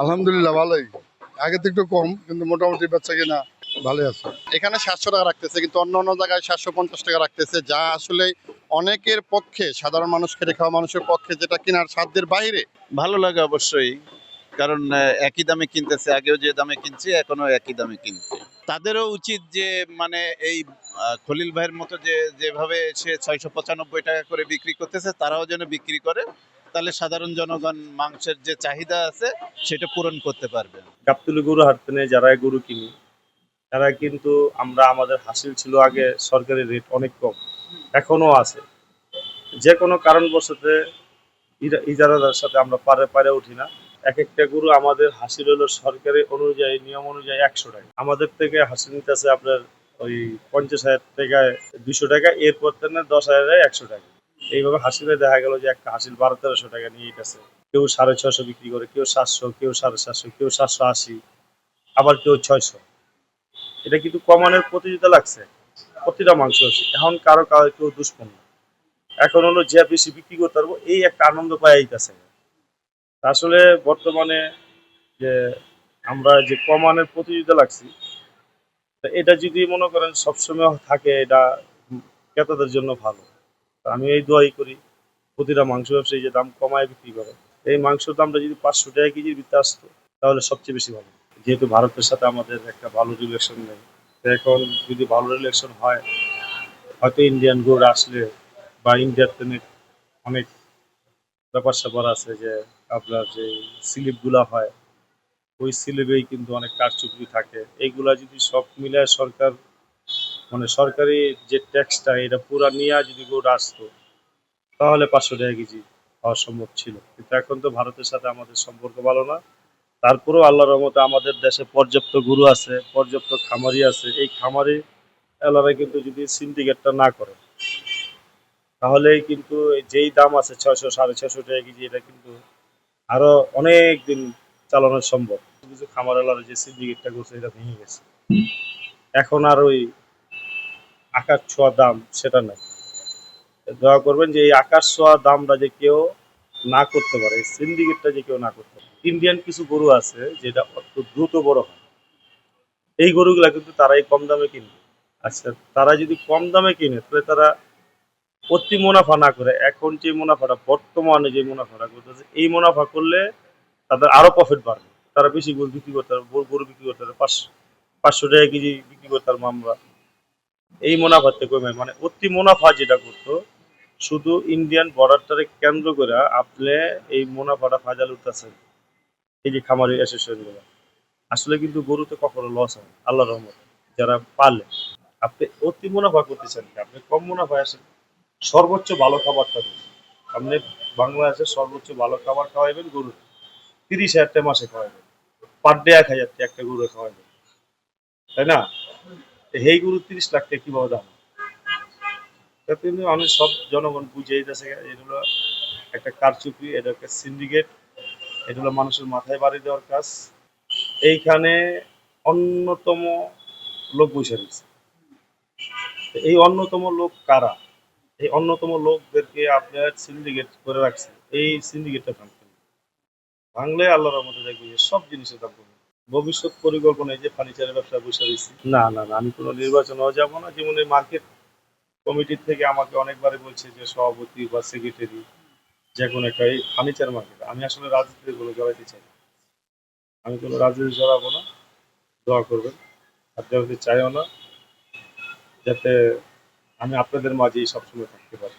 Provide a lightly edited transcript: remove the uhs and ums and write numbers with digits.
আলহামদুলিল্লাহ ভালোই। আগে তো একটু কম, কিন্তু মোটামুটি বেচা কিনা ভালোই আছে। এখানে 700 টাকা রাখতেছে, কিন্তু অন্য অন্য জায়গায় 750 টাকা রাখতেছে, যা আসলে অনেকের পক্ষে, সাধারণ মানুষ, খেটে খাওয়া মানুষের পক্ষে যেটা কেনার সাধ্যের বাইরে। ভালো লাগে অবশ্যই, কারণ একই দামে কিনতেছে, আগেও যে দামে কিনছি এখনো একই দামে কিনছি। তাদেরও উচিত যে মানে এই খলিল ভাইয়ের মতো যে যেভাবে সে 695 টাকা করে বিক্রি করতেছে, তারাও যেন বিক্রি করে, তাহলে সাধারণ জনগণ মাংসের যে চাহিদা আছে সেটা পূরণ করতে পারবে। গাবতলী গরু হাট থেকে যারা গরু কিনি, তারা কিন্তু আমাদের হাসিল ছিল আগে সরকারি রেট অনেক কম, এখনো আছে। যে কোনো কারণবশত ইজারাদার সাথে আমরা পারে উঠি না। এক একটা গরু আমাদের হাসিল হলো সরকারি অনুযায়ী, নিয়ম অনুযায়ী 100 টাকা, আমাদের থেকে হাসিল নিতেছে আপনার ওই 50,000 টাকায় 200 টাকা, এরপর থেকে 10,000 100 টাকা। এইভাবে হাসিলে দেখা গেল যে একটা হাসিল 1200-1300 টাকা নিয়ে গেছে। কেউ 650 বিক্রি করে, কেউ 700, কেউ 750, কেউ 780, আবার কেউ 600। এটা কিন্তু কমানোর প্রতিযোগিতা লাগছে প্রতিটা মাংস আছে। এখন কারো কেউ দুষ্পন্ন, এখন হলো যে বেশি বিক্রি করতে পারবো এই একটা আনন্দ পাই গেছে। আসলে বর্তমানে যে আমরা যে কমানোর প্রতিযোগিতা লাগছি, এটা যদি মনে করেন সবসময় থাকে, এটা ক্রেতাদের জন্য ভালো। আমি এই দোয়াই করি প্রতিটা মাংস ব্যবসায়ী যে দাম কমায় বিক্রি করে, এই মাংসের দামটা যদি 500 টাকা কেজির ভিতরে আসতো তাহলে সবচেয়ে বেশি ভালো। যেহেতু ভারতের সাথে আমাদের একটা ভালো রিলেশন নেই, এখন যদি ভালো রিলেশন হয়, হয়তো ইন্ডিয়ান গুড আসলে বা ইন্ডিয়ার থেকে অনেক ব্যাপার স্যাপার আছে যে আপনার যে স্লিপগুলা হয়, ওই স্লিপেই কিন্তু অনেক কারচুপি থাকে। এইগুলা যদি সব মিলে সরকার মানে সরকারি যে ট্যাক্সটা এটা পুরা নিয়ে যদি গরু আসতো, তাহলে 500 টাকা কেজি হওয়া সম্ভব ছিল। কিন্তু এখন তো ভারতের সাথে আমাদের সম্পর্ক ভালো না। তারপরেও আল্লাহর রহমতে আমাদের দেশে পর্যাপ্ত গরু আছে, পর্যাপ্ত খামারি আছে। এই খামারি এলাকায় কিন্তু যদি সিন্ডিকেটটা না করে, তাহলে কিন্তু যেই দাম আছে 600 650 টাকা কেজি, এটা কিন্তু আরো অনেক দিন চালানো সম্ভব। কিছু খামার এলাকার যে সিন্ডিকেটটা করছে এটা ভেঙে গেছে, এখন আর ওই আকাশ ছোঁয়া দাম সেটা নাই। দোয়া করবেন যে এই আকাশ ছোঁয়া দামটা যে কেউ না করতে পারে, এই সিন্ডিকেটটা যে কেউ না করতে পারে। ইন্ডিয়ান কিছু গরু আছে যেটা অত দ্রুত বড় হয়, এই গরুগুলা কিন্তু তারাই কম দামে কিনবে। আচ্ছা, তারা যদি কম দামে কিনে তাহলে তারা অতি মুনাফা না করে এখন যে মুনাফাটা, বর্তমানে যে মুনাফাটা করতেছে, এই মুনাফা করলে তাদের আরো প্রফিট বাড়বে। তারা বেশি গরু বিক্রি করতে পারবে, গরু বিক্রি করতে পারবে 500 টাকা কেজি বিক্রি করতে পারবো আমরা। এই মুনাফার থেকে কমে মানে অতি মুনাফা যেটা করতো, শুধু ইন্ডিয়ান বর্ডারটারে কেন্দ্র করে আপনি এই মুনাফাটা ফায়দা লুটতেছেন এই যে খামারি অ্যাসোসিয়েশন গুলো। আসলে কিন্তু গরুতে কখনো লস হয় আল্লাহর রহমতে, যারা পালে। আপনি অতি মুনাফা করতেছেন কি? আপনি কম মুনাফায় আসেন, সর্বোচ্চ ভালো খাবারটা দিন। আপনি বাংলাদেশের সর্বোচ্চ ভালো খাবার খাওয়াইবেন গরু, 30,000 টাকা মাসে খাওয়াইবেন, পার ডে 1,000 টাকা একটা গরু খাওয়াইবেন, তাই না? এই গরু 30 লাখ টাকা কিভাবে দাম? তা কিন্তু আমি সব জনগণ বুঝে যাচ্ছে এটা হলো একটা কারচুপি, এটা একটা সিন্ডিকেট, এটা হলো মানুষের মাথায় বাড়ি দেওয়ার কাজ। এইখানে অন্যতম লোক বসে রয়েছে। এই অন্যতম লোক কারা? এই অন্যতম লোকদেরকে আপনার সিন্ডিকেট করে রাখছে। এই সিন্ডিকেটটা ভাঙতেন, ভাঙলে আল্লাহর রহমতে দেখবে যে সব জিনিসের দাম কমে। ভবিষ্যৎ পরিকল্পনা এই যে ফার্নিচারের ব্যবসা বসে রয়েছি, না না না, আমি কোনো নির্বাচনেও যাব না। যেমন এই মার্কেট কমিটির থেকে আমাকে অনেকবারই বলছে যে সভাপতি বা সেক্রেটারি যে কোনো একটা এই ফার্নিচার মার্কেট, আমি আসলে রাজনীতিতে কোনো জড়াইতে চাই না। আমি কোনো রাজনীতি জড়াবো না, দোয়া করবেন। আর জড়াতে চাইও না, যাতে আমি আপনাদের মাঝেই সবসময় থাকতে পারি।